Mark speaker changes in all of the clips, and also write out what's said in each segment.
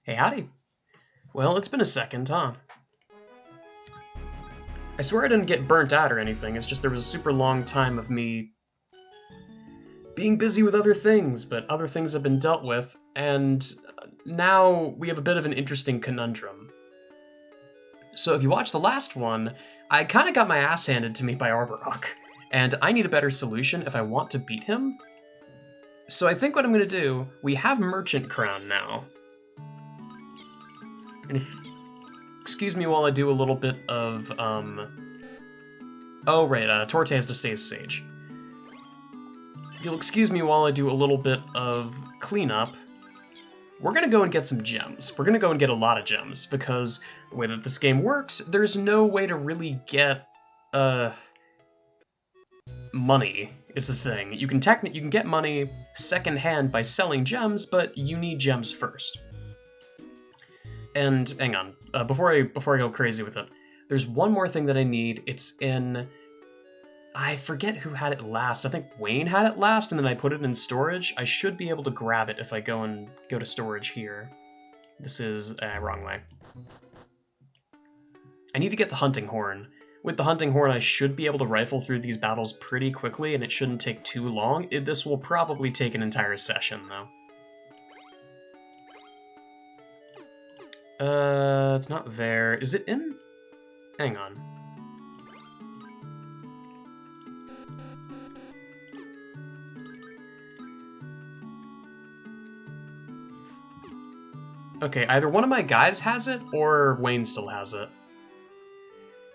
Speaker 1: Hey, howdy. Well, it's been a second, huh? I swear I didn't get burnt out or anything, it's just there was a super long time of me being busy with other things, but other things have been dealt with, and now we have a bit of an interesting conundrum. So if you watched the last one, I kinda got my ass handed to me by Arborock, and I need a better solution if I want to beat him. So I think what I'm gonna do, we have Merchant Crown now. And if excuse me while I do a little bit of, oh, right, Torte has to stay as Sage. If you'll excuse me while I do a little bit of cleanup, we're gonna go and get some gems. We're gonna go and get a lot of gems, because the way that this game works, there's no way to really get, money, is the thing. You can get money secondhand by selling gems, but you need gems first. And hang on, before I go crazy with it, there's one more thing that I need. It's in, I forget who had it last. I think Wayne had it last, and then I put it in storage. I should be able to grab it if I go to storage here. This is wrong way. I need to get the hunting horn. With the hunting horn, I should be able to rifle through these battles pretty quickly, and it shouldn't take too long. This will probably take an entire session, though. It's not there. Is it in? Hang on. Okay, either one of my guys has it, or Wayne still has it.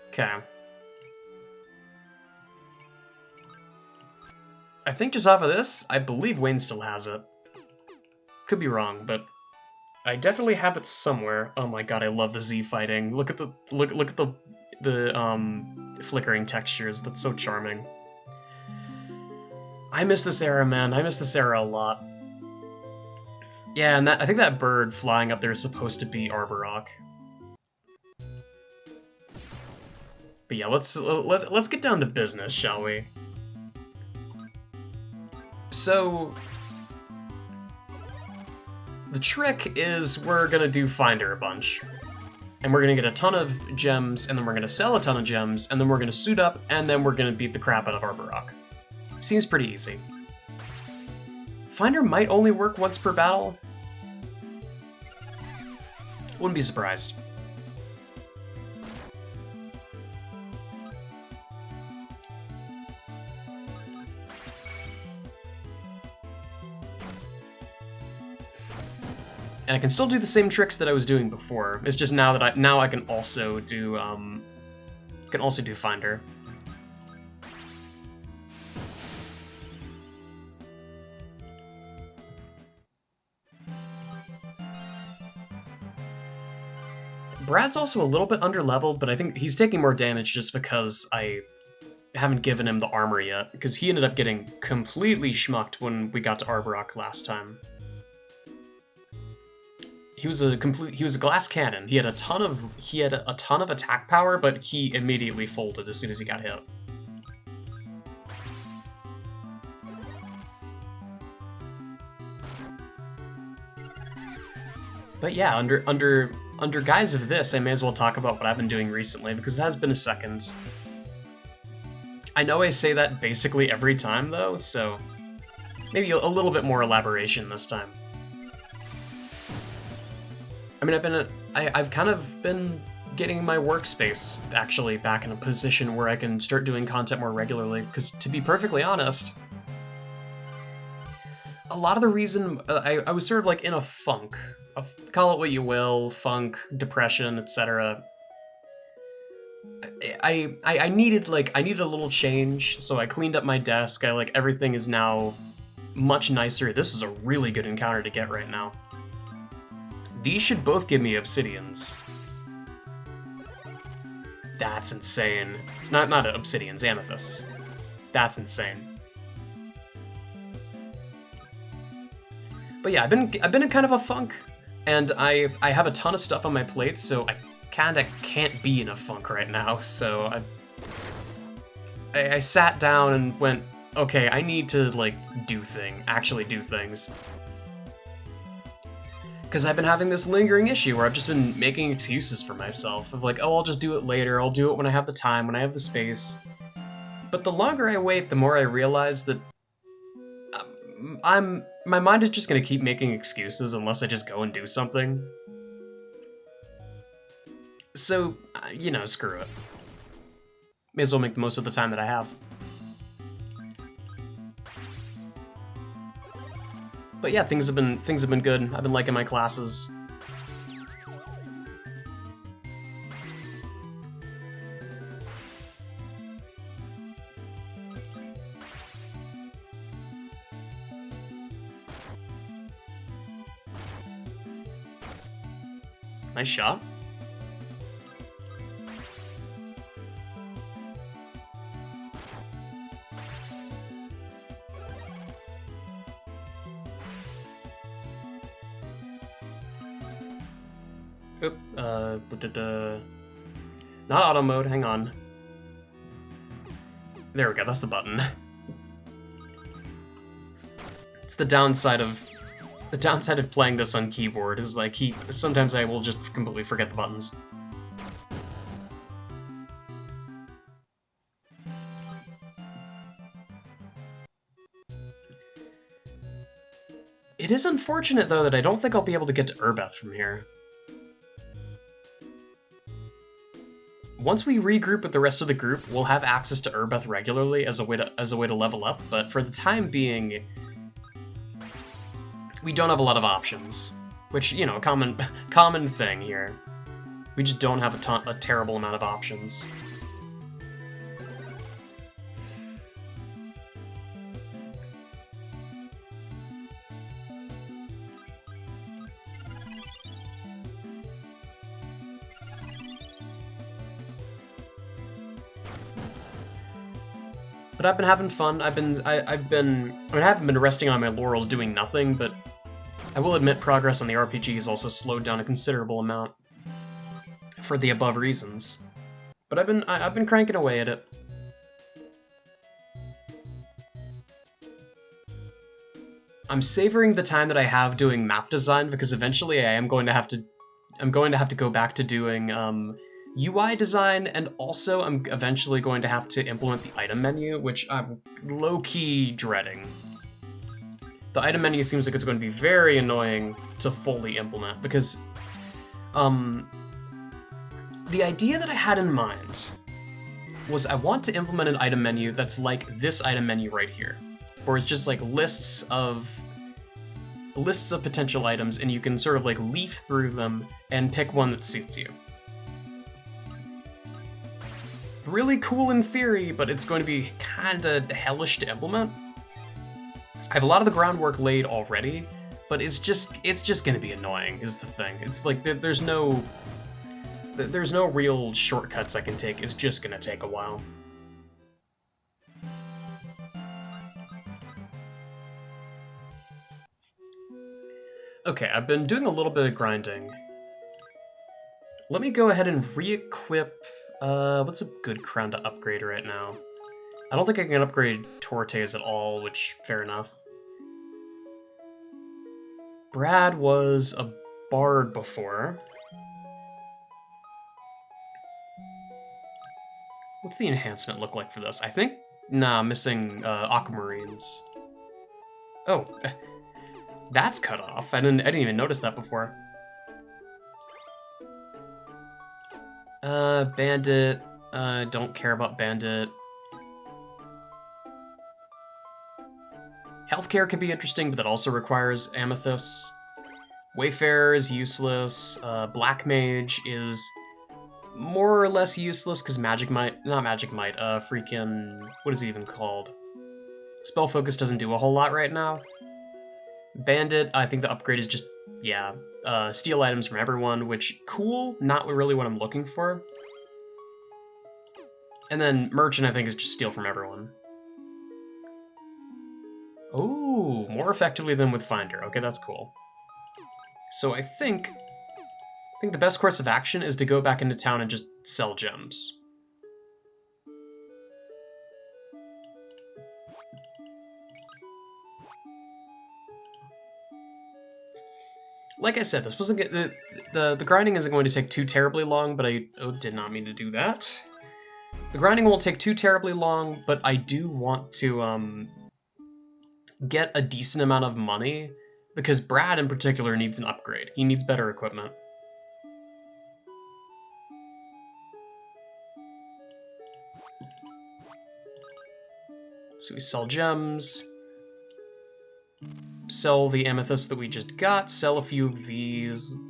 Speaker 1: Okay. I think just off of this, I believe Wayne still has it. Could be wrong, but I definitely have it somewhere. Oh my god, I love the Z fighting. Look at the look at the flickering textures. That's so charming. I miss this era, man. I miss this era a lot. Yeah, and I think that bird flying up there is supposed to be Arborock. But yeah, let's get down to business, shall we? So the trick is we're gonna do Finder a bunch. And we're gonna get a ton of gems, and then we're gonna sell a ton of gems, and then we're gonna suit up, and then we're gonna beat the crap out of Arborock. Seems pretty easy. Finder might only work once per battle. Wouldn't be surprised. And I can still do the same tricks that I was doing before. It's just now that I can also do Finder. Brad's also a little bit underleveled, but I think he's taking more damage just because I haven't given him the armor yet, because he ended up getting completely schmucked when we got to Arborock last time. He was a glass cannon. He had a ton of attack power, but he immediately folded as soon as he got hit. But yeah, under guise of this, I may as well talk about what I've been doing recently, because it has been a second. I know I say that basically every time, though, so maybe a little bit more elaboration this time. I mean, I've kind of been getting my workspace actually back in a position where I can start doing content more regularly, because to be perfectly honest, a lot of the reason I was sort of like in a funk, call it what you will, funk, depression, etc. I needed a little change, so I cleaned up my desk. Everything is now much nicer. This is a really good encounter to get right now. These should both give me obsidians. That's insane. Not obsidians, amethysts. That's insane. But yeah, I've been in kind of a funk, and I have a ton of stuff on my plate, so I kinda can't be in a funk right now. So I sat down and went, okay, I need to actually do things. Because I've been having this lingering issue where I've just been making excuses for myself of like, oh, I'll just do it later, I'll do it when I have the time, when I have the space. But the longer I wait, the more I realize that my mind is just gonna keep making excuses unless I just go and do something. So, you know, screw it. May as well make the most of the time that I have. But yeah, things have been good. I've been liking my classes. Nice shot. Oop, not auto mode, hang on. There we go, that's the button. It's the downside of playing this on keyboard is like sometimes I will just completely forget the buttons. It is unfortunate though that I don't think I'll be able to get to Urbeth from here. Once we regroup with the rest of the group, we'll have access to Urbeth regularly as a way to level up, but for the time being, we don't have a lot of options. Which, you know, common thing here. We just don't have a terrible amount of options. But I've been having fun. I haven't been resting on my laurels doing nothing, but I will admit progress on the RPG has also slowed down a considerable amount for the above reasons. But I've been cranking away at it. I'm savoring the time that I have doing map design because eventually I'm going to have to go back to doing UI design, and also I'm eventually going to have to implement the item menu, which I'm low-key dreading. The item menu seems like it's going to be very annoying to fully implement, because the idea that I had in mind was I want to implement an item menu that's like this item menu right here, where it's just like lists of potential items, and you can sort of like leaf through them and pick one that suits you. Really cool in theory, but it's going to be kinda hellish to implement. I have a lot of the groundwork laid already, but it's just gonna be annoying, is the thing. It's like there's no real shortcuts I can take. It's just gonna take a while. Okay, I've been doing a little bit of grinding. Let me go ahead and re-equip. What's a good crown to upgrade right now? I don't think I can upgrade Tortes at all, which, fair enough. Brad was a bard before. What's the enhancement look like for this? I think, nah, missing aquamarines. Oh, that's cut off. I didn't even notice that before. Bandit. Don't care about Bandit. Healthcare can be interesting, but that also requires amethysts. Wayfarer is useless. Black Mage is more or less useless because Magic Might, not Magic Might, freaking, what is it even called? Spell Focus doesn't do a whole lot right now. Bandit, I think the upgrade is just, yeah, steal items from everyone, which, cool, not really what I'm looking for. And then Merchant, I think, is just steal from everyone. Oh, more effectively than with Finder. Okay, that's cool. So I think the best course of action is to go back into town and just sell gems. like I said, this wasn't the grinding isn't going to take too terribly long, but I did not mean to do that. The grinding won't take too terribly long, but I do want to get a decent amount of money because Brad in particular needs an upgrade. He needs better equipment. So we sell gems, sell the amethyst that we just got, sell a few of these,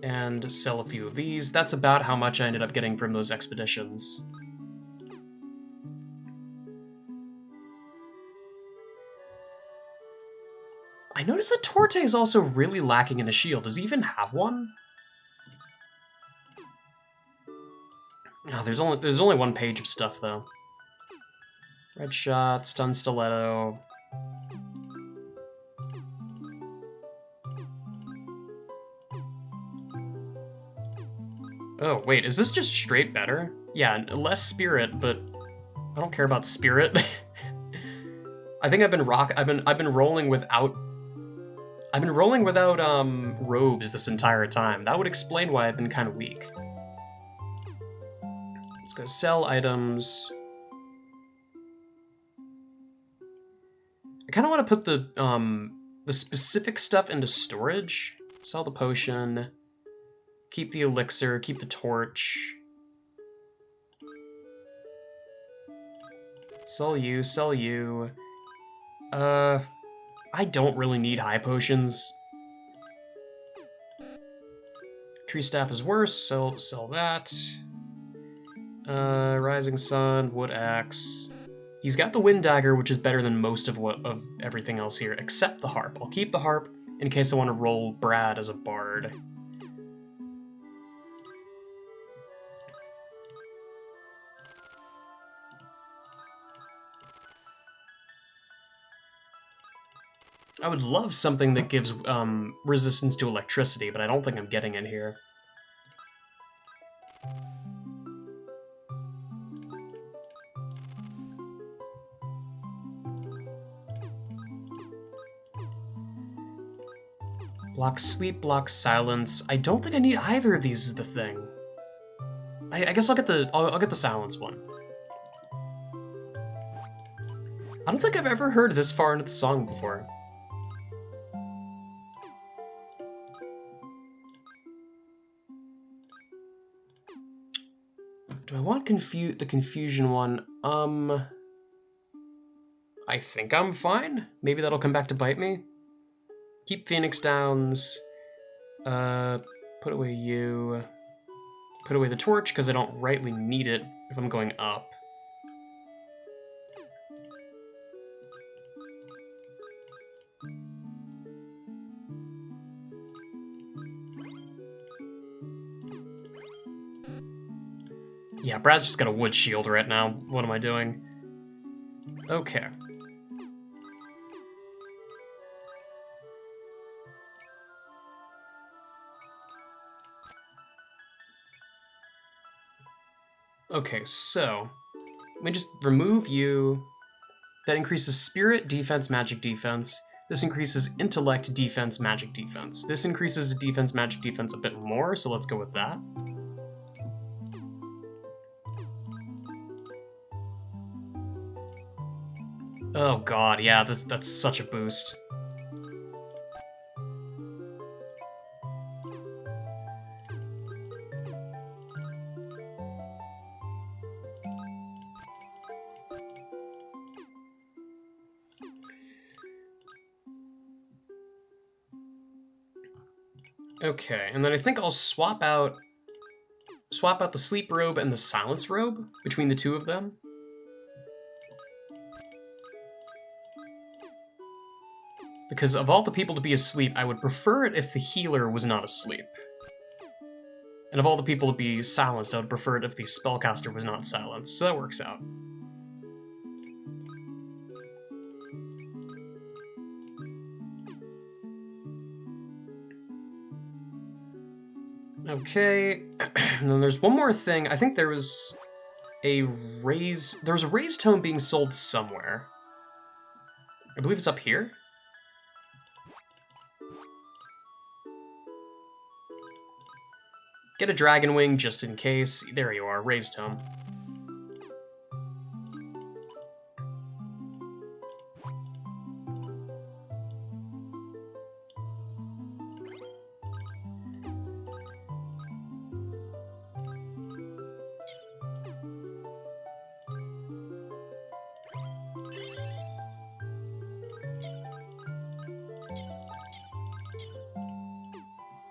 Speaker 1: and sell a few of these. That's about how much I ended up getting from those expeditions. I noticed that Torte is also really lacking in a shield. Does he even have one? Oh, there's only one page of stuff though. Red shot, stun stiletto. Oh wait, is this just straight better? Yeah, less spirit, but I don't care about spirit. I think I've been rolling without robes this entire time. That would explain why I've been kind of weak. Let's go sell items. I kind of want to put the specific stuff into storage. Sell the potion. Keep the elixir. Keep the torch. Sell you. Sell you. I don't really need high potions. Tree staff is worse, so sell that. Rising sun, wood axe. He's got the wind dagger, which is better than most of everything else here, except the harp. I'll keep the harp in case I want to roll Brad as a bard. I would love something that gives resistance to electricity, but I don't think I'm getting it here. Block sleep, block silence. I don't think I need either of these is the thing. I guess I'll get the silence one. I don't think I've ever heard this far into the song before. Do I want the confusion one? I think I'm fine. Maybe that'll come back to bite me. Keep Phoenix Downs. Put away you. Put away the torch, because I don't rightly need it if I'm going up. Yeah, Brad's just got a wood shield right now. What am I doing? Okay. Okay, so let me just remove you. That increases spirit, defense, magic, defense. This increases intellect, defense, magic, defense. This increases defense, magic, defense a bit more, so let's go with that. Oh god, yeah, that's such a boost. Okay, and then I think I'll swap out the sleep robe and the silence robe between the two of them. Because of all the people to be asleep, I would prefer it if the healer was not asleep. And of all the people to be silenced, I would prefer it if the spellcaster was not silenced, so that works out. Okay, and then there's one more thing. I think there was a raise tome being sold somewhere. I believe it's up here. Get a Dragon Wing just in case. There you are, Raised Tome.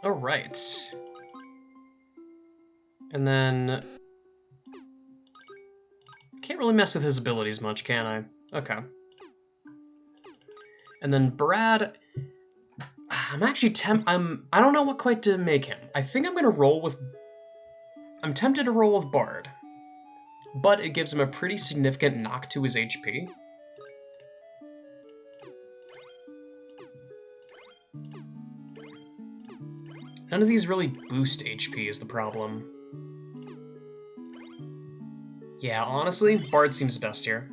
Speaker 1: Alright. And then... Can't really mess with his abilities much, can I? Okay. And then Brad... I'm actually I don't know what quite to make him. I think I'm gonna roll with... I'm tempted to roll with Bard. But it gives him a pretty significant knock to his HP. None of these really boost HP is the problem. Yeah, honestly, Bard seems best here.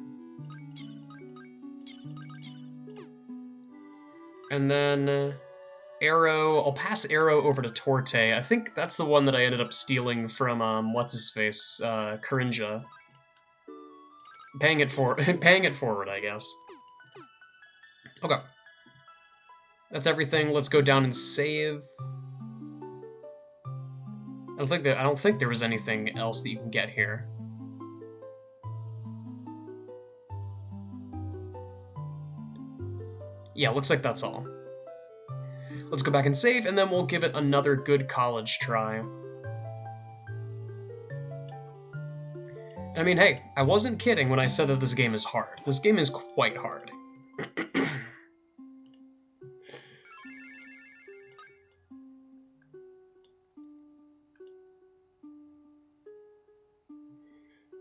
Speaker 1: And then Arrow, I'll pass Arrow over to Torte. I think that's the one that I ended up stealing from, what's-his-face, Corinja. Paying it forward, I guess. Okay. That's everything. Let's go down and save. I don't think there was anything else that you can get here. Yeah, looks like that's all. Let's go back and save, and then we'll give it another good college try. I mean, hey, I wasn't kidding when I said that this game is hard. This game is quite hard.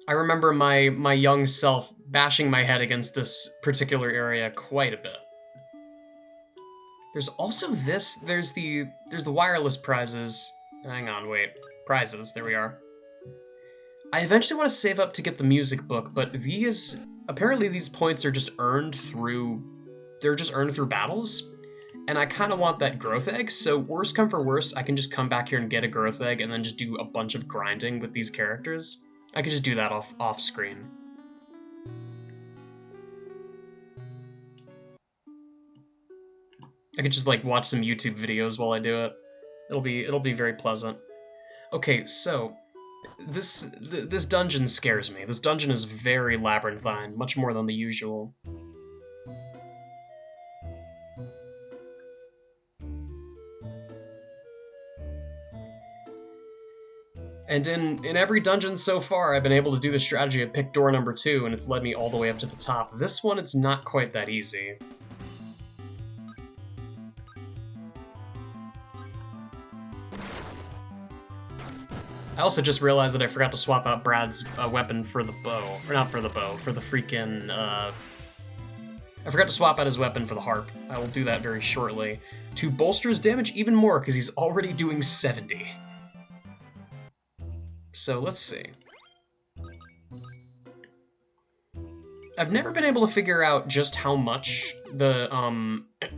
Speaker 1: I remember my young self bashing my head against this particular area quite a bit. There's also this, there's the wireless prizes. Hang on, wait. Prizes, there we are. I eventually want to save up to get the music book, but apparently these points are just earned through, battles. And I kind of want that growth egg, so worst come for worst, I can just come back here and get a growth egg and then just do a bunch of grinding with these characters. I could just do that off screen. I could just like watch some YouTube videos while I do it. It'll be very pleasant. Okay, so this dungeon scares me. This dungeon is very labyrinthine, much more than the usual. And in every dungeon so far, I've been able to do the strategy of pick door number 2, and it's led me all the way up to the top. This one, it's not quite that easy. I also just realized that I forgot to swap out Brad's weapon for the bow. Or not for the bow, for the freaking, I forgot to swap out his weapon for the harp. I will do that very shortly. To bolster his damage even more, because he's already doing 70. So, let's see. I've never been able to figure out just how much the,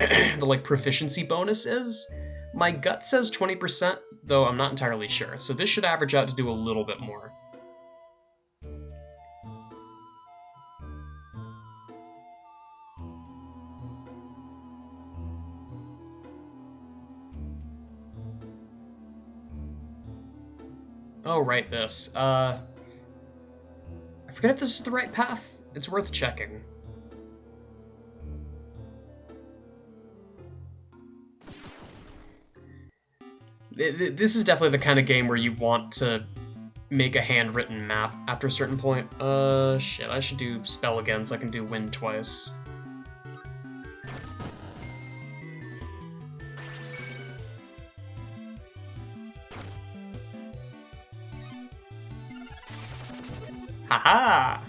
Speaker 1: the, like, proficiency bonus is. My gut says 20%, though I'm not entirely sure, so this should average out to do a little bit more. Oh, right, this. I forget if this is the right path. It's worth checking. This is definitely the kind of game where you want to make a handwritten map after a certain point. Shit, I should do spell again so I can do wind twice. Haha!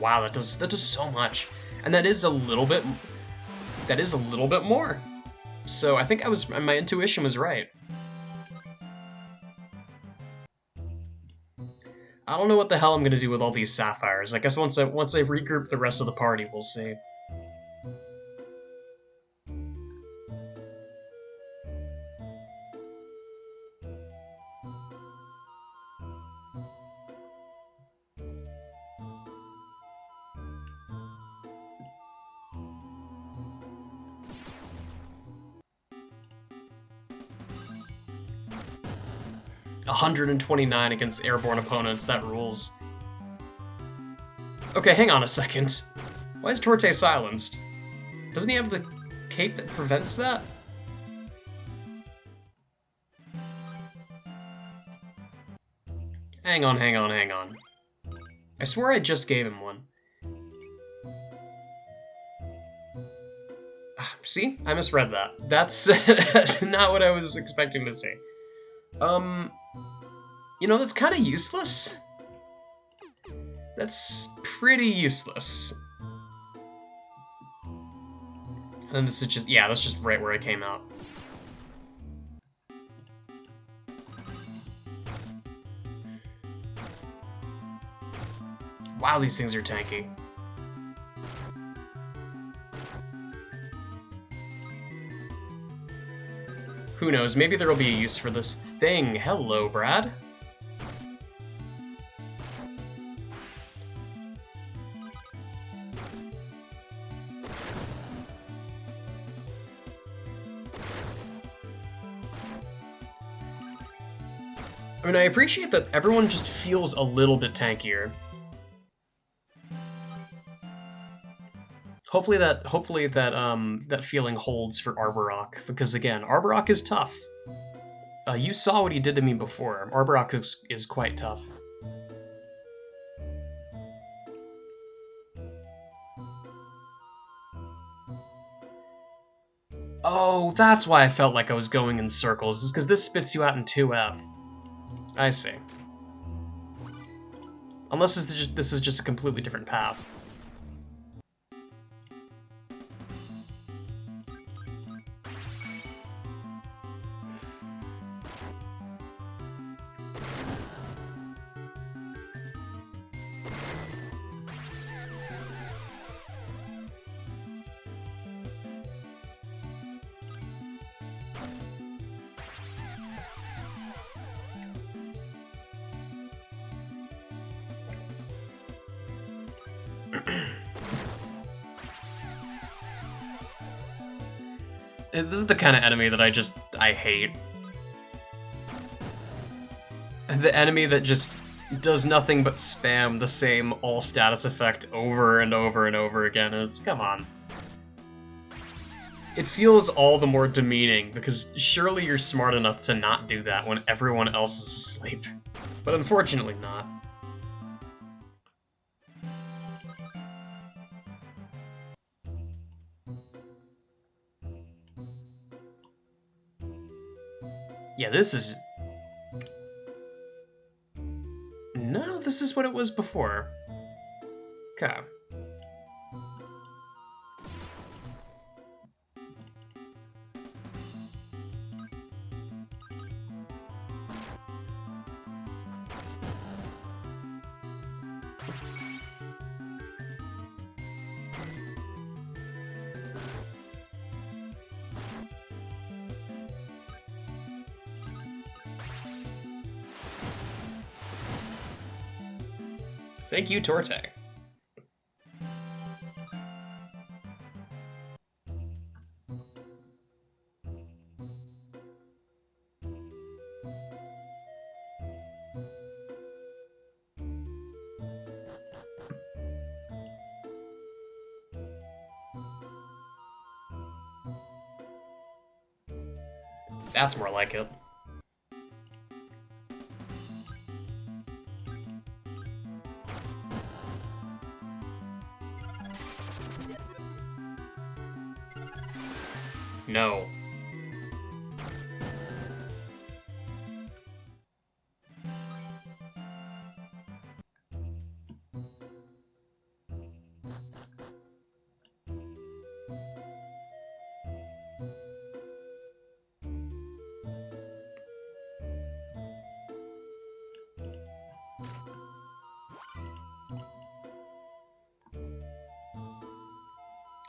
Speaker 1: Wow, that does so much. And that is a little bit more. So I think my intuition was right. I don't know what the hell I'm gonna do with all these sapphires. I guess once I regroup the rest of the party, we'll see. 129 against airborne opponents, that rules. Okay, hang on a second. Why is Torte silenced? Doesn't he have the cape that prevents that? Hang on. I swear I just gave him one. See? I misread that. That's, that's not what I was expecting to see. You know, that's kind of useless. That's pretty useless. And this is just, yeah, that's just right where it came out. Wow, these things are tanky. Who knows, maybe there will be a use for this thing. Hello, Brad. I mean, I appreciate that everyone just feels a little bit tankier. Hopefully that feeling holds for Arborok, because again, Arborok is tough. You saw what he did to me before. Arborok is quite tough. Oh, that's why I felt like I was going in circles, is because this spits you out in 2F. I see. Unless this is just a completely different path. This is the kind of enemy that I hate. The enemy that just does nothing but spam the same all status effect over and over and over again, and it's, come on. It feels all the more demeaning, because surely you're smart enough to not do that when everyone else is asleep. But unfortunately not. Yeah, this is... No, this is what it was before. Okay. Thank you, Torte. That's more like it. No.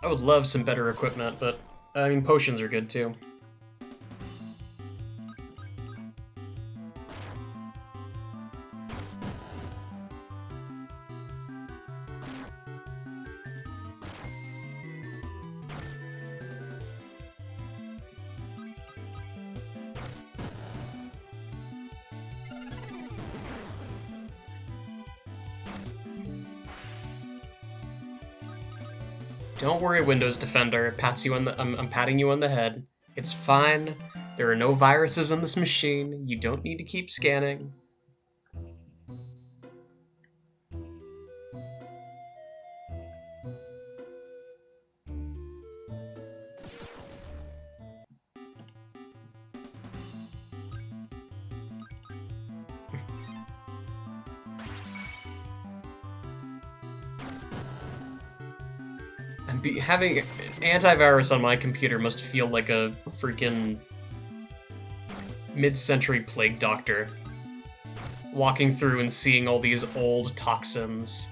Speaker 1: I would love some better equipment, but, I mean, potions are good too. Don't worry, Windows Defender. Pats you on the. I'm patting you on the head. It's fine. There are no viruses on this machine. You don't need to keep scanning. Having an antivirus on my computer must feel like a freaking mid-century plague doctor walking through and seeing all these old toxins.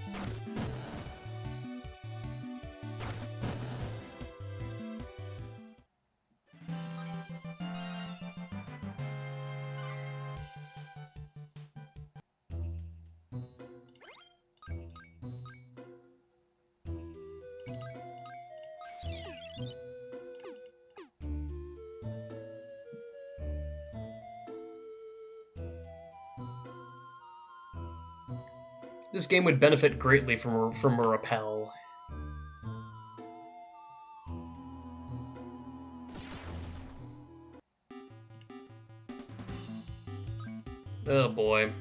Speaker 1: This game would benefit greatly from a repel. Oh boy.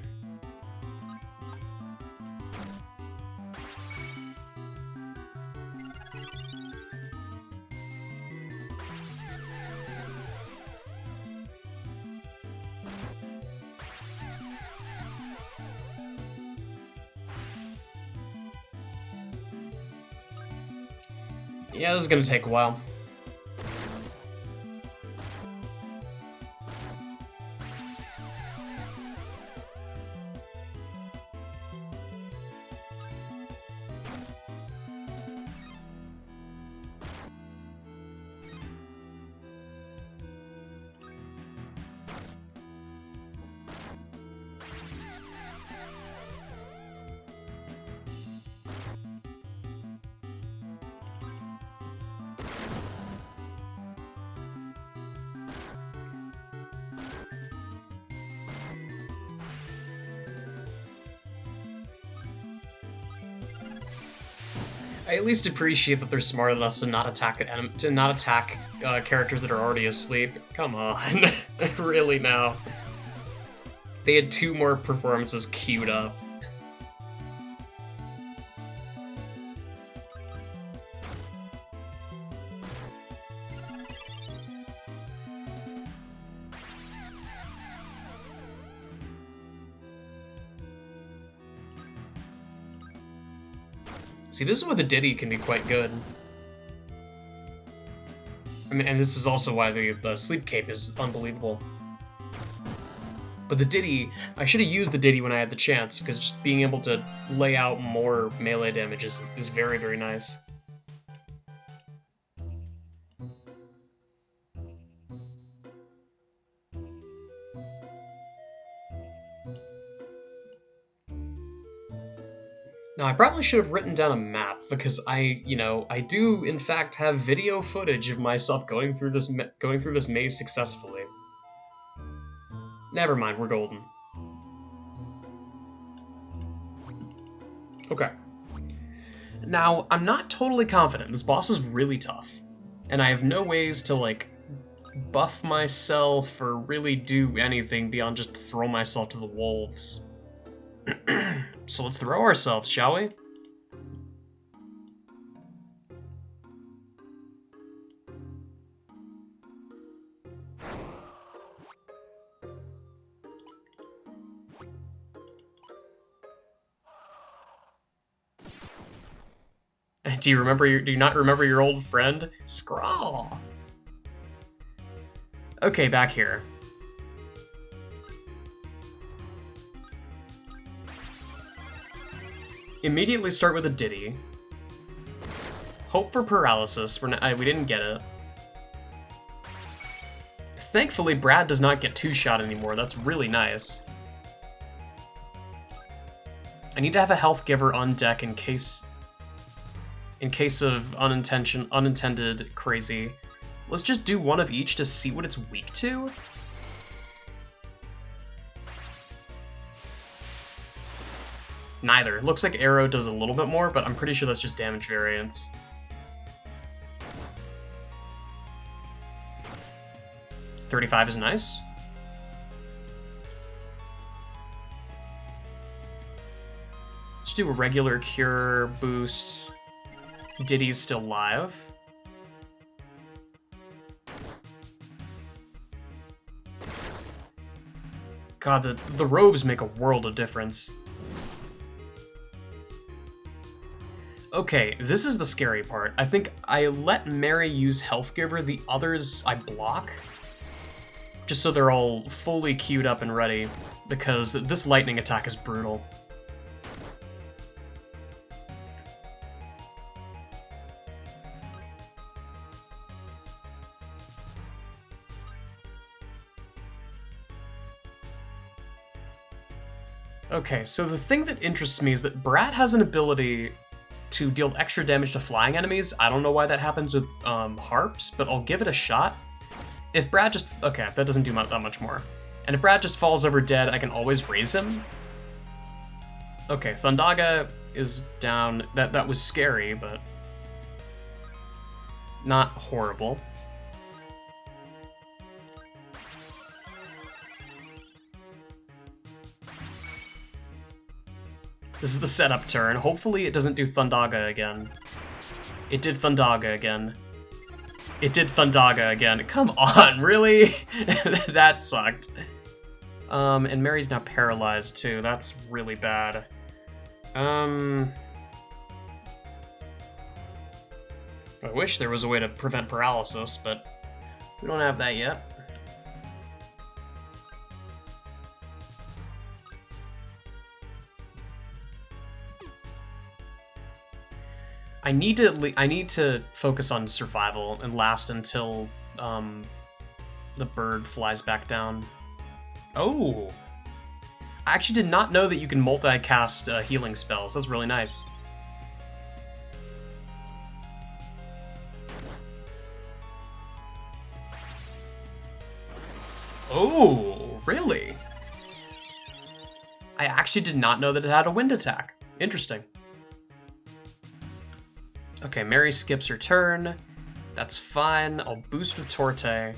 Speaker 1: Yeah, this is gonna take a while. I at least appreciate that they're smart enough to not attack characters that are already asleep. Come on, really now. They had 2 more performances queued up. See, this is where the Diddy can be quite good. I mean, and this is also why the Sleep Cape is unbelievable. But the Diddy, I should have used the Diddy when I had the chance, because just being able to lay out more melee damage is very, very nice. Now, I probably should have written down a map, because I do in fact have video footage of myself going through this maze successfully. Never mind, we're golden. Okay. Now, I'm not totally confident. This boss is really tough, and I have no ways to, like, buff myself or really do anything beyond just throw myself to the wolves. So let's throw ourselves, shall we? Do you not remember your old friend? Scrawl! Okay, back here. Immediately start with a Diddy. Hope for paralysis. We didn't get it. Thankfully, Brad does not get 2-shot anymore. That's really nice. I need to have a health giver on deck in case of unintended crazy. Let's just do one of each to see what it's weak to. Neither. Looks like Arrow does a little bit more, but I'm pretty sure that's just damage variance. 35 is nice. Let's do a regular cure boost. Diddy's still live. God, the robes make a world of difference. Okay, this is the scary part. I think I let Mary use Health Giver, the others I block. Just so they're all fully queued up and ready, because this lightning attack is brutal. Okay, so the thing that interests me is that Brad has an ability to deal extra damage to flying enemies. I don't know why that happens with harps, but I'll give it a shot. If Brad just... Okay, that doesn't do that much more. And if Brad just falls over dead, I can always raise him. Okay, Thundaga is down. That was scary, but not horrible. This is the setup turn. Hopefully it doesn't do Thundaga again. It did Thundaga again. It did Thundaga again. Come on, really? That sucked. And Mary's now paralyzed too. That's really bad. I wish there was a way to prevent paralysis, but we don't have that yet. I need to focus on survival and last until the bird flies back down. Oh! I actually did not know that you can multi-cast healing spells. That's really nice. Oh, really? I actually did not know that it had a wind attack. Interesting. Okay, Mary skips her turn. That's fine. I'll boost with Torte.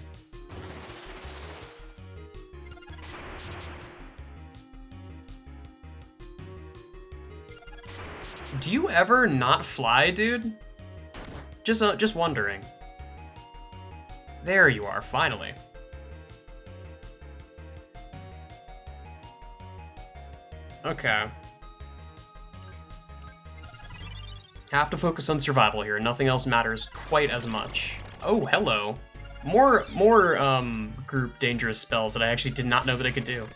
Speaker 1: Do you ever not fly, dude? Just wondering. There you are, finally. Okay. Have to focus on survival here. Nothing else matters quite as much. Oh, hello. More group dangerous spells that I actually did not know that I could do.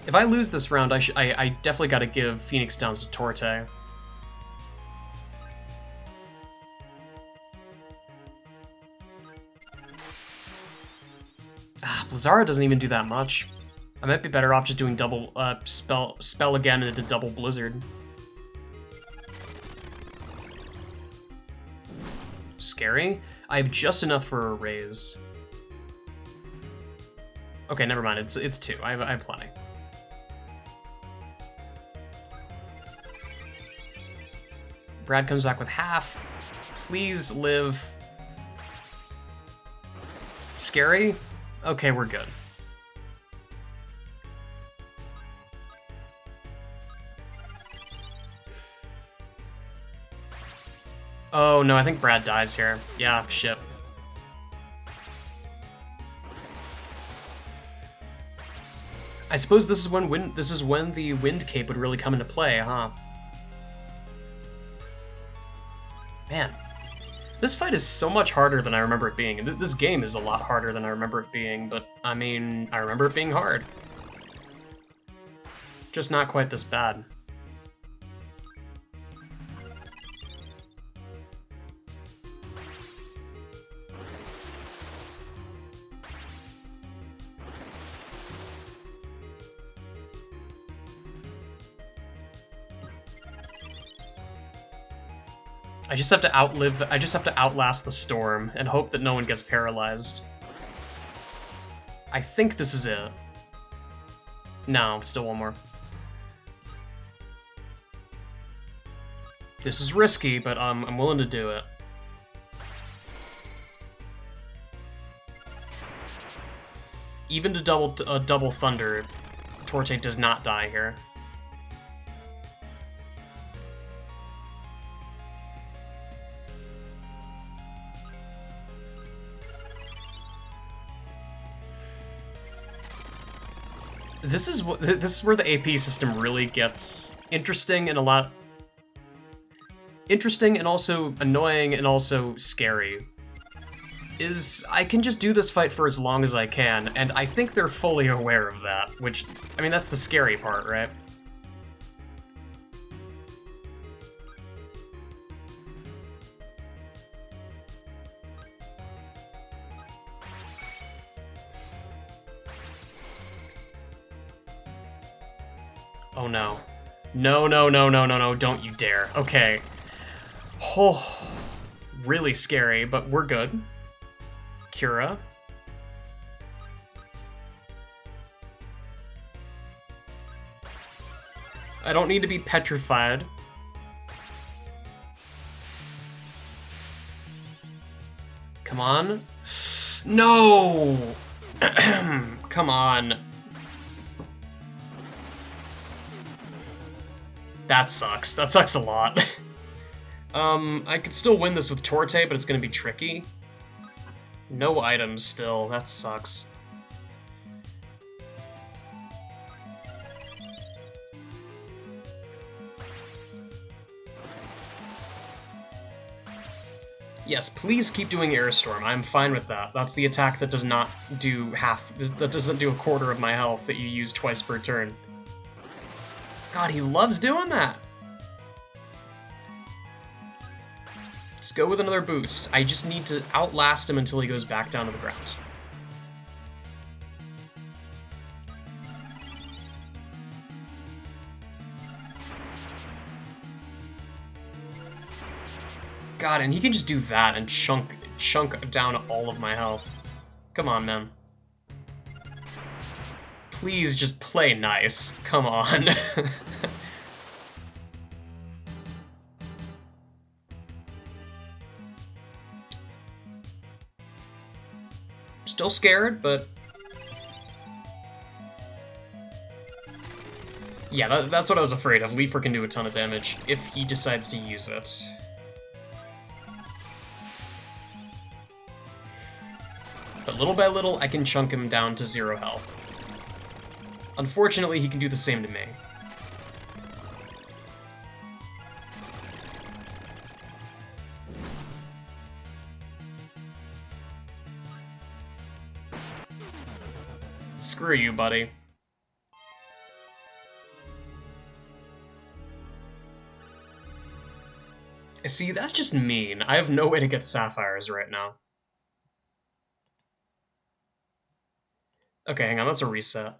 Speaker 1: If I lose this round, I definitely got to give Phoenix Downs to Torte. Blizzara doesn't even do that much. I might be better off just doing double spell again and a double blizzard. Scary? I have just enough for a raise. Okay, never mind. It's two. I have plenty. Brad comes back with half. Please live. Scary? Okay, we're good. Oh no, I think Brad dies here. Yeah, shit. I suppose this is when the wind cape would really come into play, huh? Man, this fight is so much harder than I remember it being. This game is a lot harder than I remember it being, but I mean, I remember it being hard. Just not quite this bad. I just have to outlast the storm and hope that no one gets paralyzed. I think this is it. No, still one more. This is risky, but I'm willing to do it. Even to double Thunder, Torte does not die here. This is where the AP system really gets interesting and also annoying and also scary. I can just do this fight for as long as I can, and I think they're fully aware of that, which, I mean, that's the scary part, right? Oh no. No, no, no, no, no, no, don't you dare. Okay. Oh, really scary, but we're good. Cura. I don't need to be petrified. Come on. No! Come on. That sucks. That sucks a lot. I could still win this with Torte, but it's gonna be tricky. No items still. That sucks. Yes, please keep doing Airstorm. I'm fine with that. That's the attack that does not do that doesn't do a quarter of my health that you use twice per turn. God, he loves doing that. Just go with another boost. I just need to outlast him until he goes back down to the ground. God, and he can just do that and chunk down all of my health. Come on, man. Please just play nice. Come on. Still scared, but... Yeah, that's what I was afraid of. Leafer can do a ton of damage if he decides to use it. But little by little, I can chunk him down to 0 health. Unfortunately, he can do the same to me. Screw you, buddy. See, that's just mean. I have no way to get sapphires right now. Okay, hang on, that's a reset.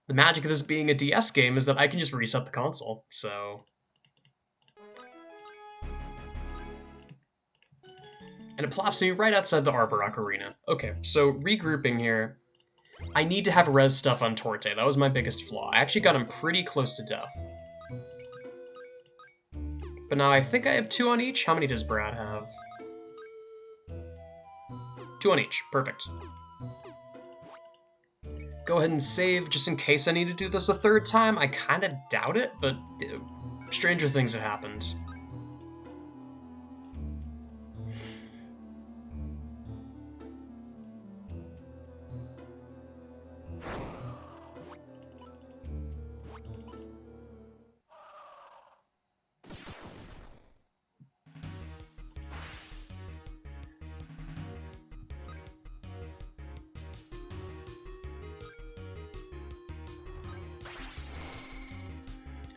Speaker 1: The magic of this being a DS game is that I can just reset the console, so... And it plops me right outside the Arborock Arena. Okay, so regrouping here. I need to have res stuff on Torte. That was my biggest flaw. I actually got him pretty close to death. But now I think I have 2 on each. How many does Brad have? 2 on each. Perfect. Go ahead and save just in case I need to do this a 3rd time. I kind of doubt it, but stranger things have happened.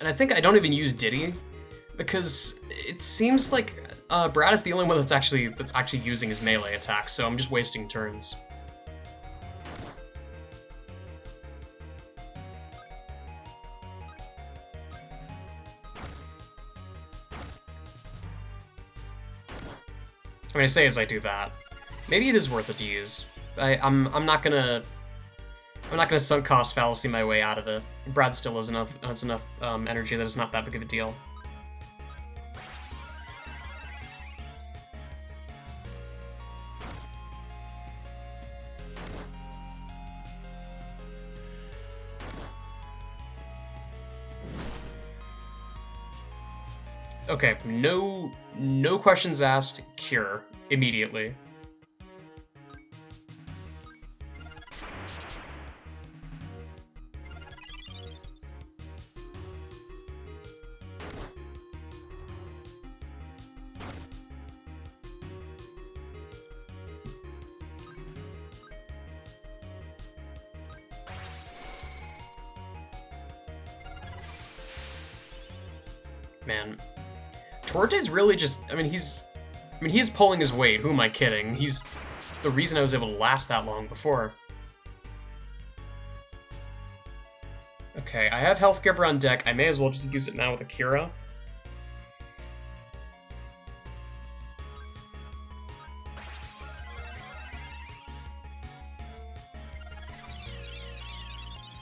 Speaker 1: And I think I don't even use Diddy, because it seems like Brad is the only one that's actually using his melee attack, so I'm just wasting turns. I mean, I say as I do that. Maybe it is worth it to use. I'm not gonna I'm not going to sunk cost fallacy my way out of it. Brad still has enough energy that it's not that big of a deal. Okay, no questions asked, cure immediately. Man, Torte's really just, he's pulling his weight. Who am I kidding? He's the reason I was able to last that long before. Okay, I have Health Giver on deck. I may as well just use it now with Akira.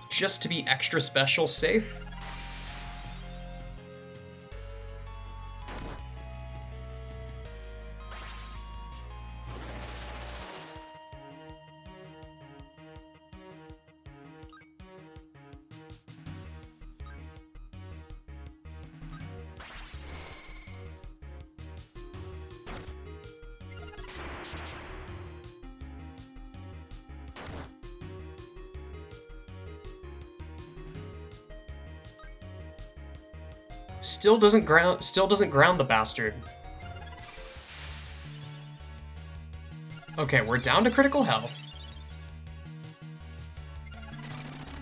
Speaker 1: Just to be extra special safe. Still doesn't ground the bastard. Okay, we're down to critical health.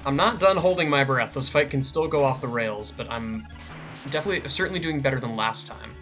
Speaker 1: I'm not done holding my breath. This fight can still go off the rails, but I'm certainly doing better than last time.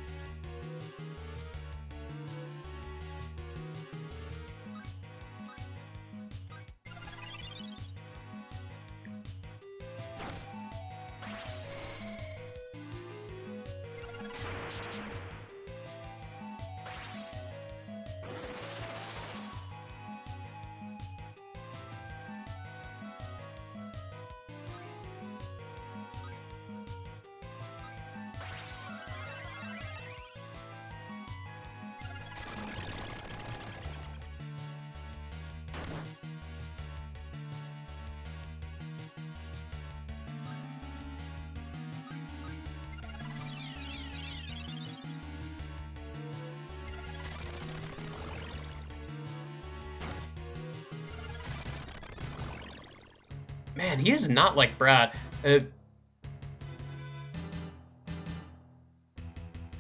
Speaker 1: Man, he is not like Brad. Has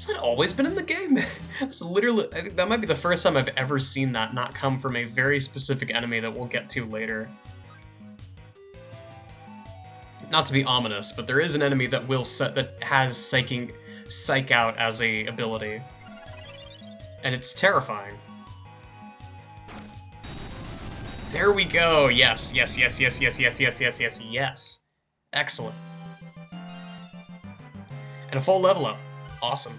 Speaker 1: that always been in the game? That's literally, I think that might be the first time I've ever seen that not come from a very specific enemy that we'll get to later. Not to be ominous, but there is an enemy that has Psych Out as a ability. And it's terrifying. There we go. Yes, yes, yes, yes, yes, yes, yes, yes, yes, yes. Excellent. And a full level up. Awesome.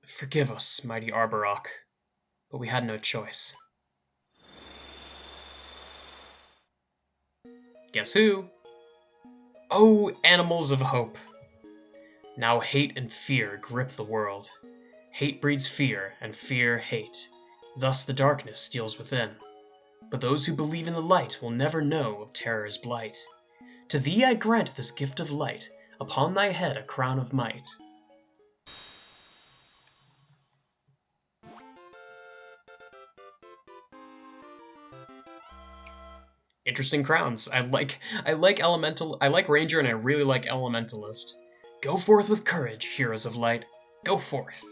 Speaker 1: Forgive us, mighty Arborock, but we had no choice. Guess who? Oh, animals of hope. Now hate and fear grip the world. Hate breeds fear, and fear hate. Thus the darkness steals within. But those who believe in the light will never know of terror's blight. To thee I grant this gift of light, upon thy head a crown of might. Interesting crowns. I like Ranger, and I really like Elementalist. Go forth with courage, heroes of light. Go forth.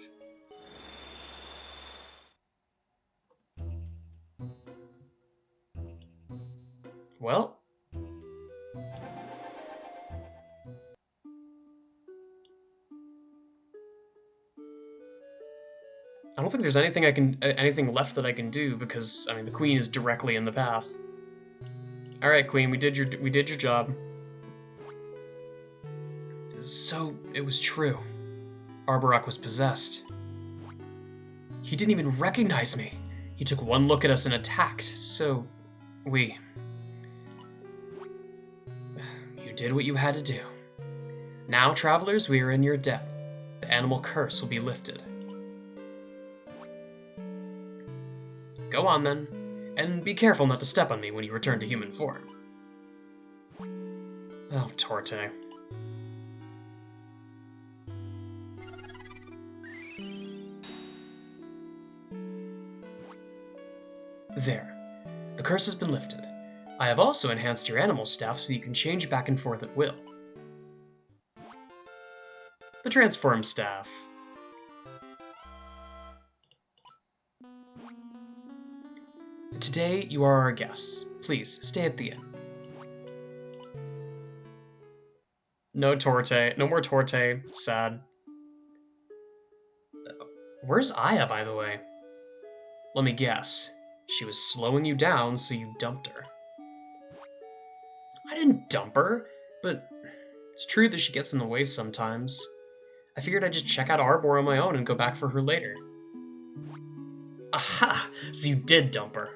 Speaker 1: Well. I don't think there's anything left that I can do because, I mean, the queen is directly in the path. All right, queen, we did your job. So, it was true. Arborock was possessed. He didn't even recognize me. He took one look at us and attacked, so we... You did what you had to do. Now, travelers, we are in your debt. The animal curse will be lifted. Go on, then, and be careful not to step on me when you return to human form. Oh, Torte. There. The curse has been lifted. I have also enhanced your animal staff so you can change back and forth at will. The transform staff. Today, you are our guests. Please, stay at the inn. No Torte. No more Torte. It's sad. Where's Aya, by the way? Let me guess. She was slowing you down, so you dumped her. I didn't dump her, but it's true that she gets in the way sometimes. I figured I'd just check out Arbor on my own and go back for her later. Aha! So you did dump her.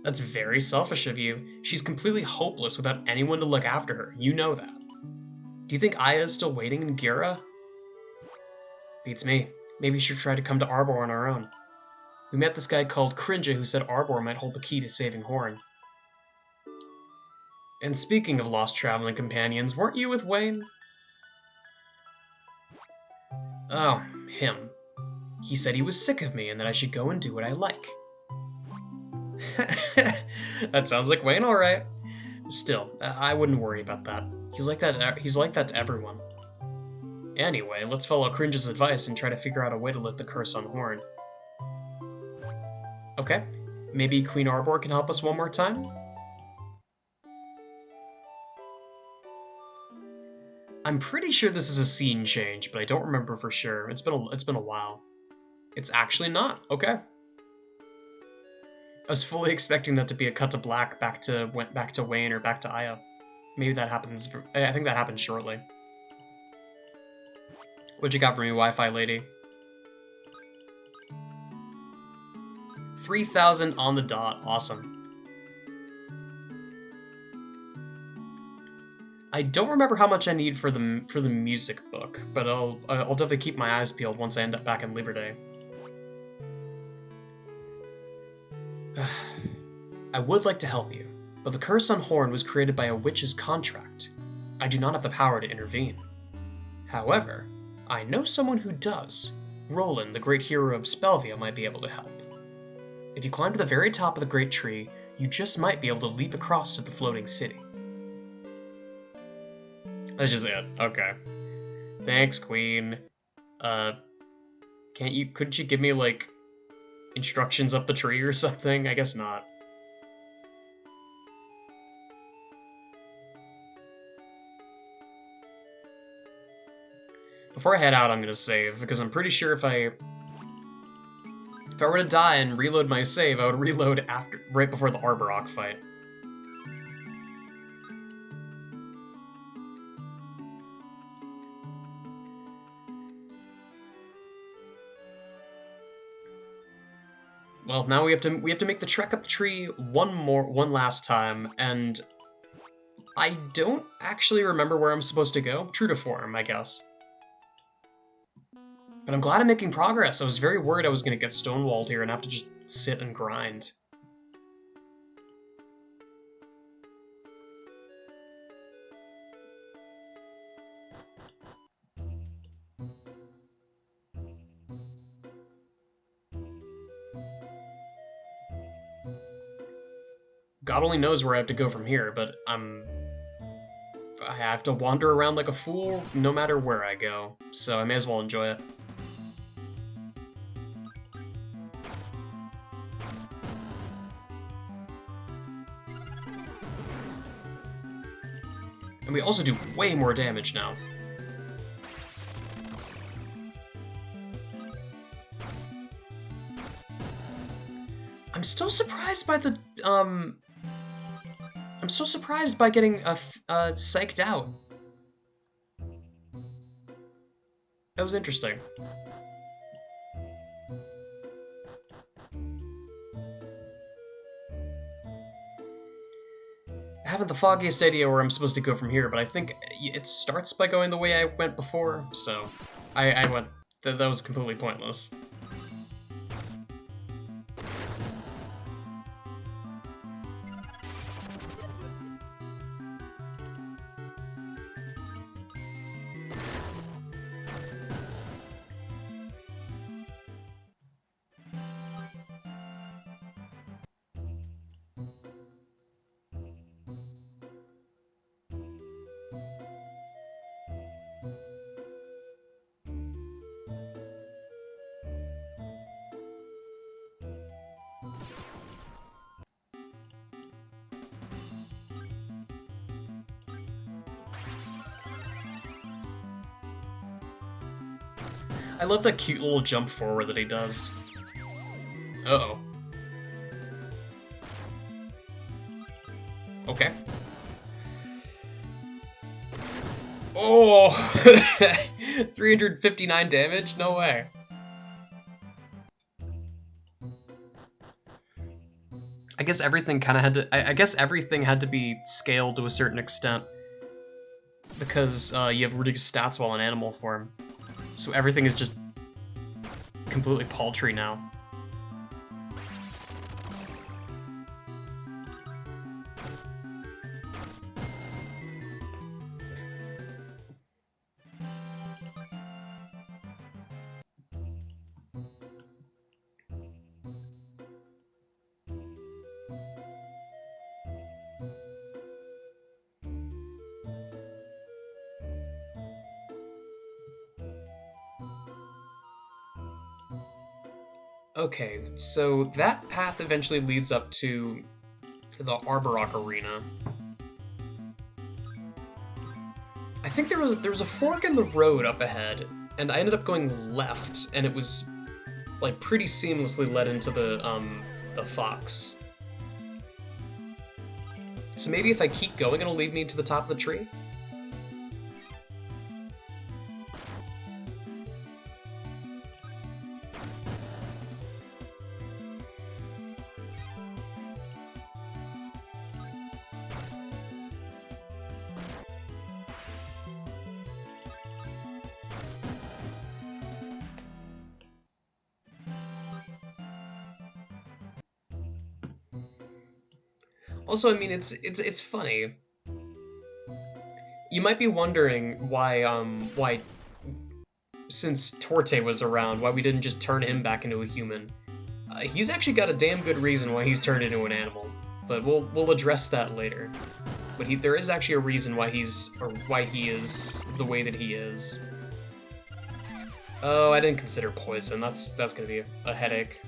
Speaker 1: That's very selfish of you. She's completely hopeless without anyone to look after her. You know that. Do you think Aya is still waiting in Gira? Beats me. Maybe we should try to come to Arbor on our own. We met this guy called Crinja who said Arbor might hold the key to saving Horn. And speaking of lost traveling companions, weren't you with Wayne? Oh, him. He said he was sick of me and that I should go and do what I like. That sounds like Wayne, alright. Still, I wouldn't worry about that. He's like that to everyone. Anyway, let's follow Cringe's advice and try to figure out a way to lift the curse on Horn. Okay, maybe Queen Arbor can help us one more time? I'm pretty sure this is a scene change, but I don't remember for sure. It's been a while. It's actually not. Okay. I was fully expecting that to be a cut to black, back to Wayne or back to Aya. Maybe that happens. I think that happens shortly. What you got for me, Wi-Fi lady? 3,000 on the dot. Awesome. I don't remember how much I need for the music book, but I'll definitely keep my eyes peeled once I end up back in Liberté. I would like to help you, but the curse on Horn was created by a witch's contract. I do not have the power to intervene. However, I know someone who does. Roland, the great hero of Spelvia, might be able to help. If you climb to the very top of the great tree, you just might be able to leap across to the floating city. That's just it. Okay. Thanks, Queen. Couldn't you give me, like, instructions up the tree or something? I guess not. Before I head out, I'm gonna save, because I'm pretty sure if I were to die and reload my save, I would reload right before the Arborock fight. Well, now we have to make the trek up the tree one last time, and I don't actually remember where I'm supposed to go. True to form, I guess. But I'm glad I'm making progress. I was very worried I was going to get stonewalled here and have to just sit and grind. God only knows where I have to go from here, but I have to wander around like a fool no matter where I go, so I may as well enjoy it. And we also do way more damage now. I'm still surprised by the, I'm so surprised by getting psyched out. That was interesting. I haven't the foggiest idea where I'm supposed to go from here, but I think it starts by going the way I went before, so I went. That was completely pointless. I love that cute little jump forward that he does. Uh-oh. Okay. Oh! 359 damage? No way. I guess everything kind of had to... I guess everything had to be scaled to a certain extent. Because you have ridiculous stats while in animal form. So everything is just completely paltry now. Okay, so that path eventually leads up to the Arborock Arena. I think there was a fork in the road up ahead, and I ended up going left, and it was like pretty seamlessly led into the fox. So maybe if I keep going, it'll lead me to the top of the tree? Also, I mean, it's funny. You might be wondering why since Torte was around, why we didn't just turn him back into a human. He's actually got a damn good reason why he's turned into an animal, but we'll address that later. But there is actually a reason why why he is the way that he is. Oh, I didn't consider poison. That's gonna be a headache.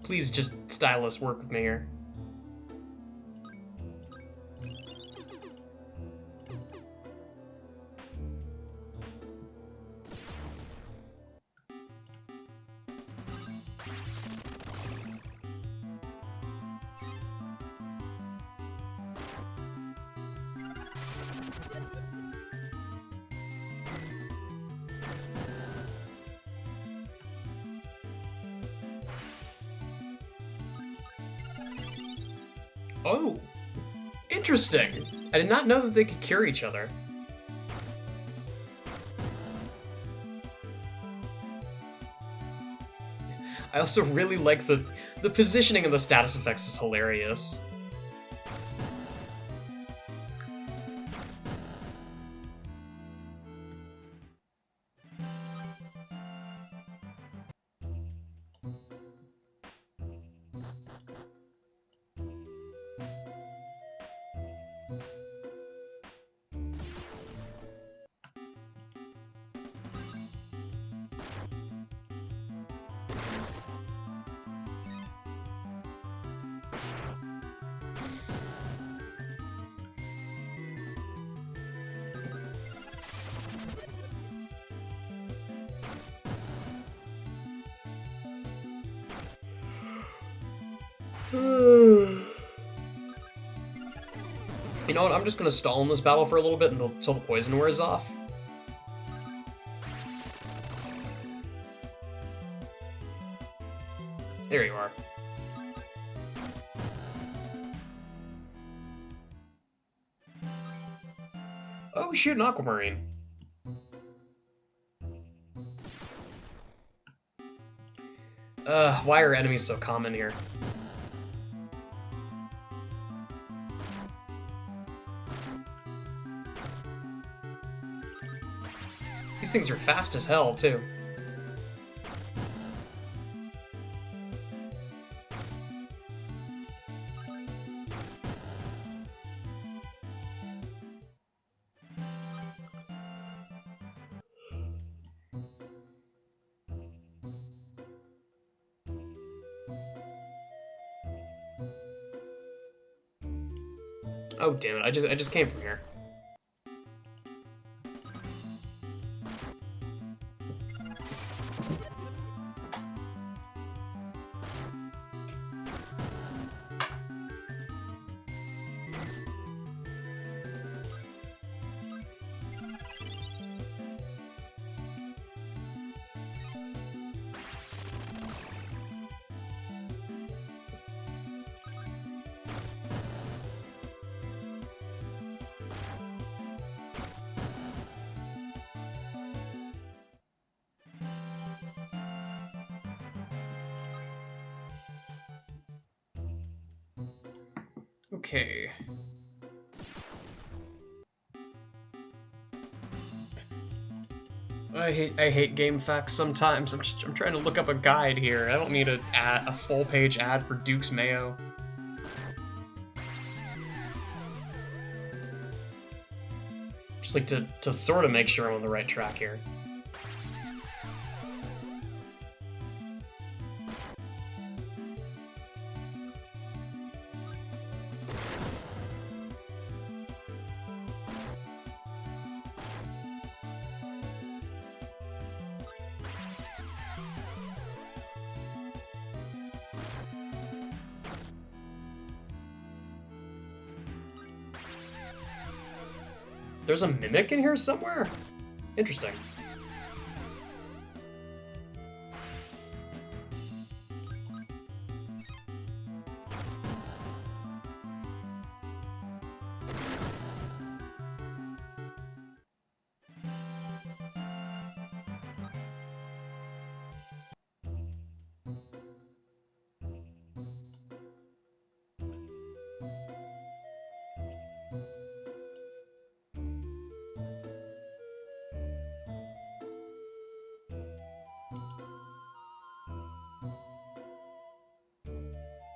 Speaker 1: Please just, stylus, work with me here. Oh, interesting. I did not know that they could cure each other. I also really like the positioning of the status effects is hilarious. You know what, I'm just gonna stall in this battle for a little bit until the poison wears off. There you are. Oh, we shoot an aquamarine. Why are enemies so common here? These things are fast as hell, too. Oh, damn it, I just came from here. Okay. I hate game facts sometimes. I'm trying to look up a guide here. I don't need a full page ad for Duke's Mayo. Just like to sort of make sure I'm on the right track here. There's a Mimic in here somewhere? Interesting.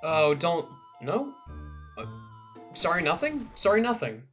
Speaker 1: Oh, don't... No? Sorry, nothing? Sorry, nothing.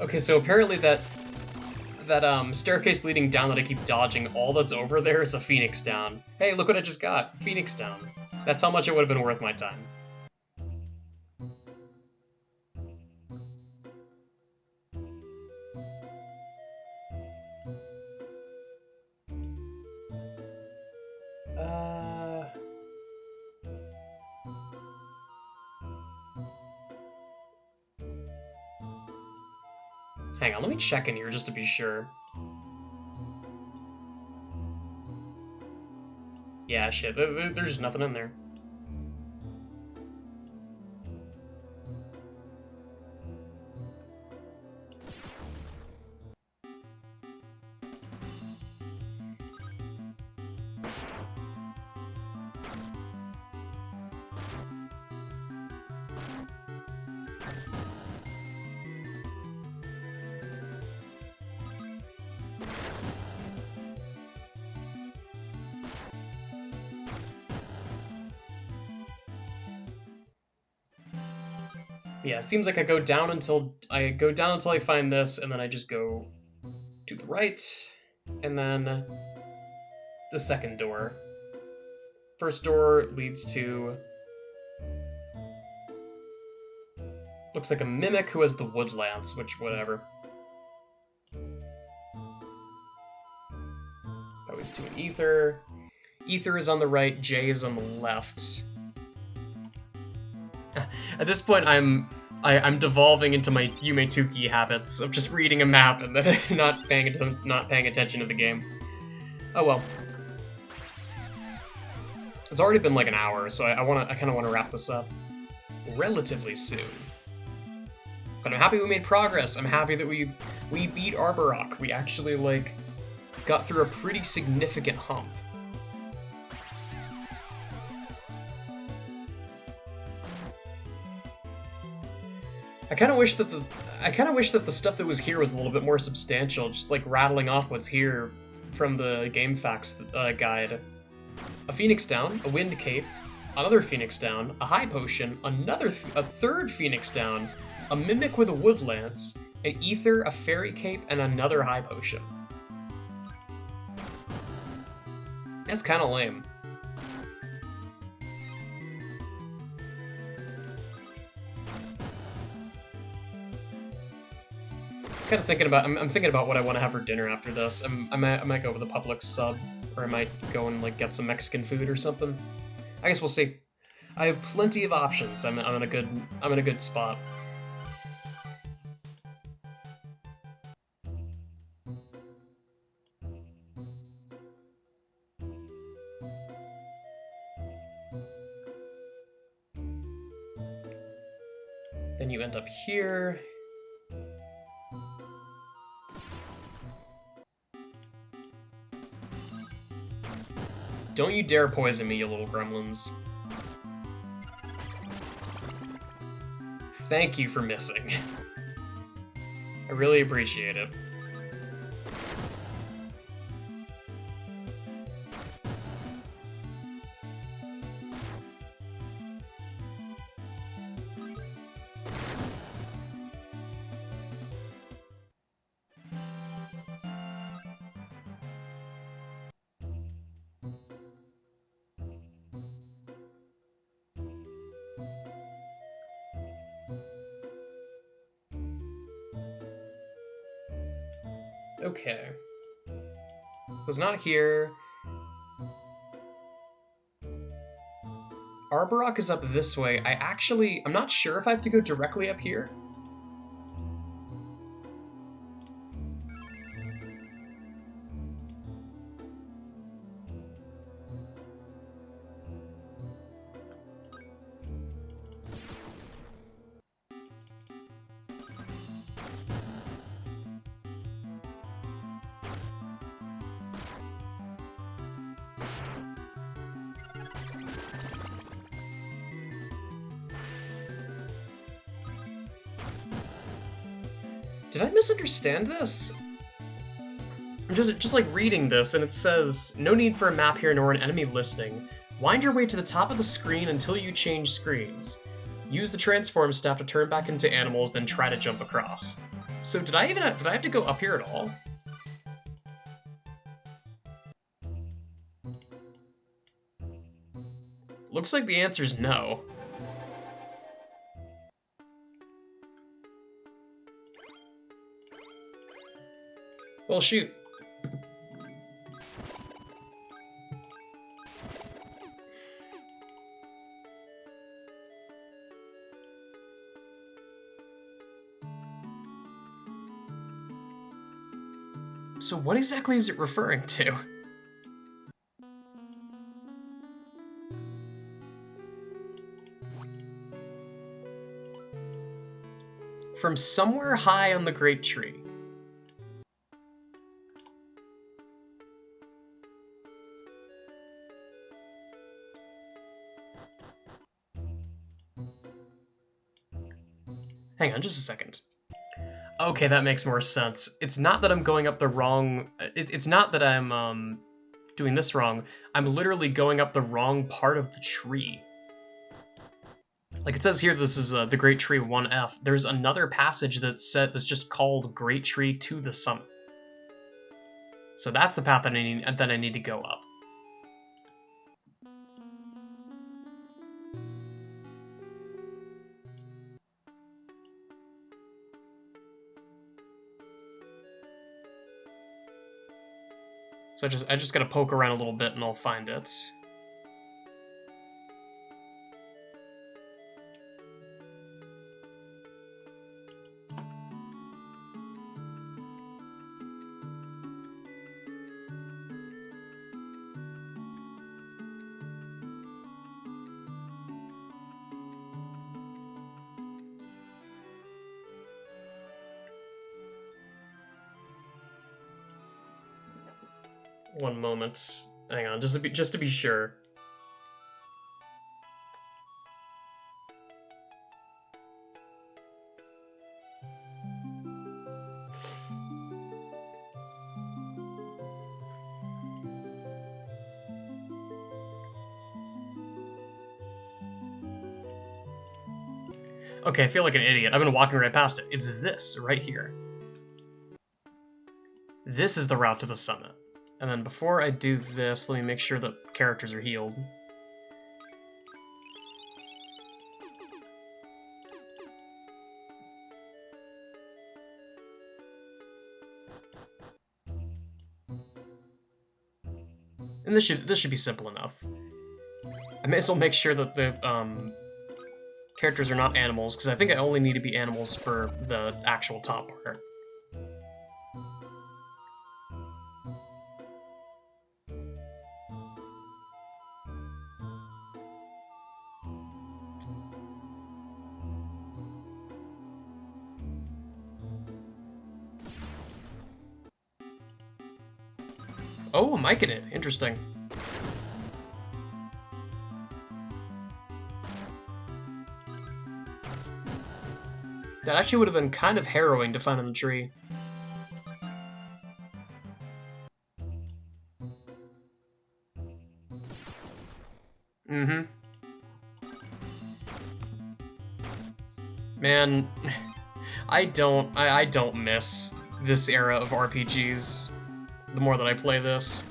Speaker 1: Okay, so apparently that staircase leading down that I keep dodging, all that's over there is a Phoenix Down. Hey, look what I just got. Phoenix Down. That's how much it would have been worth my time. Hang on, let me check in here just to be sure. Yeah, shit, there's just nothing in there. Yeah, it seems like I go down until I find this, and then I just go to the right, and then the second door. First door leads to... looks like a mimic who has the wood lance, which, whatever. That leads to an ether. Ether is on the right, J is on the left. At this point, I'm devolving into my Yumetuki habits of just reading a map and then not paying attention to the game. Oh well. It's already been like an hour, so I kind of want to wrap this up relatively soon. But I'm happy we made progress. I'm happy that we beat Arborock. We actually like got through a pretty significant hump. I kind of wish that the stuff that was here was a little bit more substantial, just like rattling off what's here from the Game Facts guide. A Phoenix Down, a Wind Cape, another Phoenix Down, a High Potion, a third Phoenix Down, a Mimic with a Wood Lance, an Ether, a Fairy Cape, and another High Potion. That's kind of lame. Kind of thinking about. I'm thinking about what I want to have for dinner after this. I might go with a Publix sub, or I might go and like get some Mexican food or something. I guess we'll see. I have plenty of options. I'm in a good spot. Then you end up here. Don't you dare poison me, you little gremlins. Thank you for missing. I really appreciate it. Okay. Was not here. Arborock is up this way. I'm not sure if I have to go directly up here. Did I misunderstand this? I'm just like reading this, and it says, no need for a map here nor an enemy listing. Wind your way to the top of the screen until you change screens. Use the transform staff to turn back into animals, then try to jump across. So did I have to go up here at all? Looks like the answer is no. Well, shoot. So what exactly is it referring to? From somewhere high on the great tree. Hang on just a second. Okay, that makes more sense. It's not that I'm going up the wrong... It's not that I'm, doing this wrong. I'm literally going up the wrong part of the tree. Like it says here, this is the Great Tree 1F. There's another passage that's just called Great Tree to the Summit. So that's the path that I need to go up. So I just gotta poke around a little bit and I'll find it. One moment. Hang on, just to be sure. Okay, I feel like an idiot. I've been walking right past it. It's this right here. This is the route to the summit. And then before I do this, let me make sure that characters are healed. And this should be simple enough. I may as well make sure that the characters are not animals, because I think I only need to be animals for the actual top part. Oh, a Myconid. Interesting. That actually would have been kind of harrowing to find on the tree. Mm-hmm. Man, I don't miss this era of RPGs the more that I play this.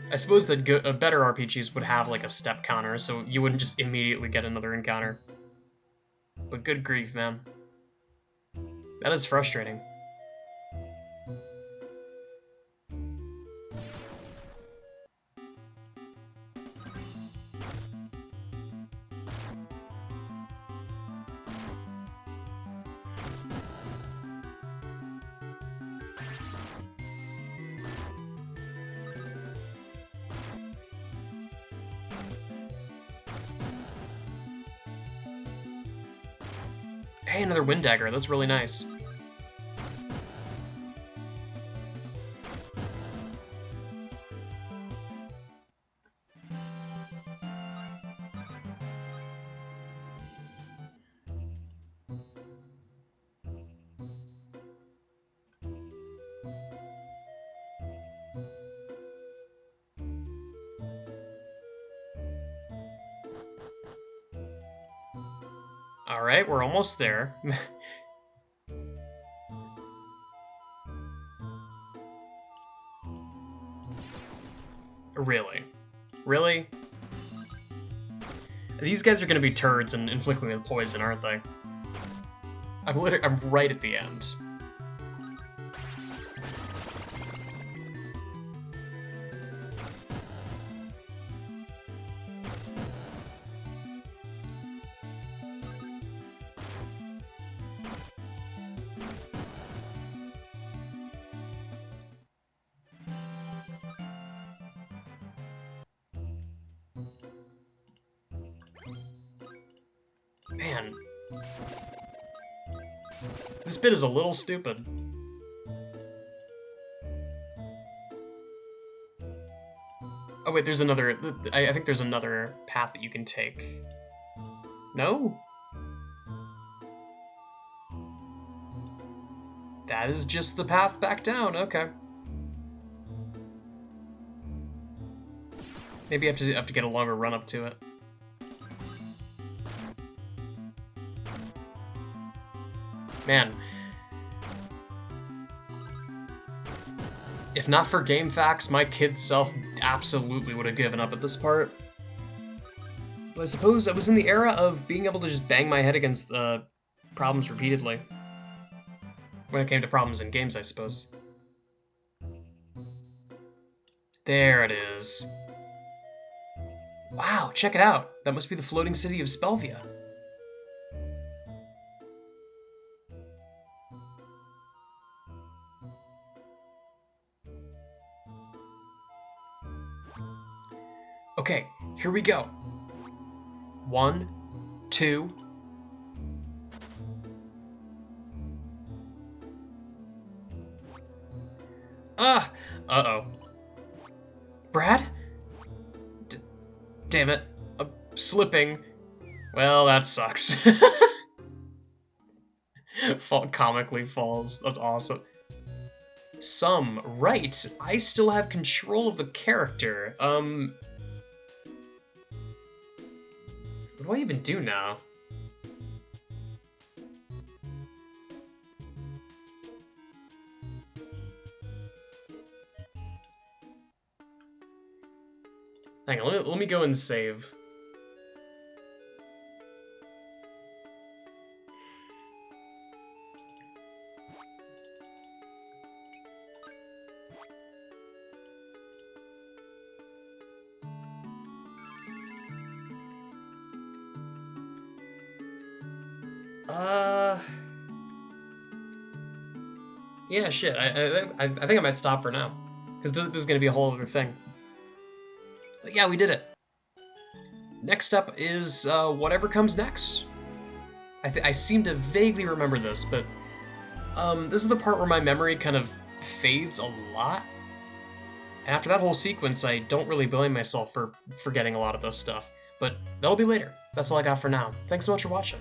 Speaker 1: I suppose that better RPGs would have like a step counter, so you wouldn't just immediately get another encounter. But good grief, man. That is frustrating. Hey, another Wind Dagger. That's really nice. Alright, we're almost there. Really? Really? These guys are gonna be turds and inflict me with poison, aren't they? I'm right at the end. Man. This bit is a little stupid. Oh wait, there's another... I think there's another path that you can take. No? That is just the path back down, okay. Maybe I have to get a longer run up to it. Man. If not for GameFAQs, my kid self absolutely would have given up at this part. But I suppose I was in the era of being able to just bang my head against the problems repeatedly. When it came to problems in games, I suppose. There it is. Wow, check it out. That must be the floating city of Spelvia. Okay, here we go. 1, 2. Uh-oh. Brad? Damn it. I'm slipping. Well, that sucks. Comically falls. That's awesome. Right. I still have control of the character. What do I even do now? Hang on, let me go and save. Yeah, shit. I think I might stop for now, because this is gonna be a whole other thing. But yeah, we did it. Next up is whatever comes next. I seem to vaguely remember this, but this is the part where my memory kind of fades a lot. And after that whole sequence, I don't really blame myself for forgetting a lot of this stuff. But that'll be later. That's all I got for now. Thanks so much for watching.